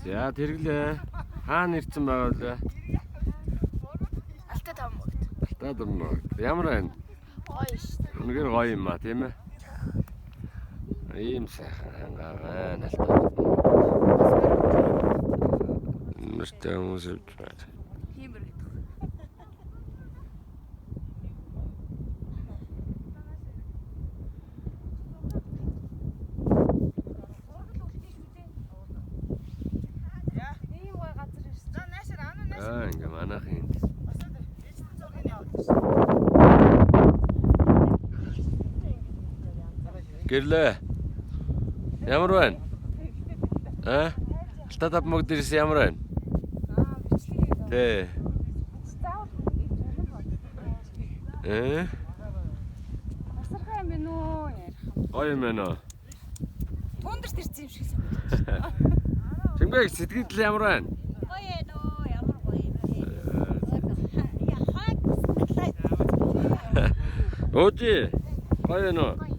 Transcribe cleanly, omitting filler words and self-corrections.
За тэрглээ. Хаана ирсэн байгаа вэ? Алтаа тамгт. Алтаа дурнаа. Ямар байна? Гоё шүү. Үнэхээр гоё юм а тийм ээ. Ийм сайхан хангаа байна алтаа. Мөртөө хүмүүс авч байна. Хиймэр гэдэг. Ингээ манайхын гэрлээ. Ямар байна? Алтаа тамгт ирсэн ямар байна? Тэ. Асархай юм бэ нөө яа. Гоё юм байна уу? Тундэрт ирсэн юм шиг санагдаж. Чимбэг сэтгэл ямар байна? Гоё нөө ямар гоё юм бэ. Өөжи. Гоё нөө.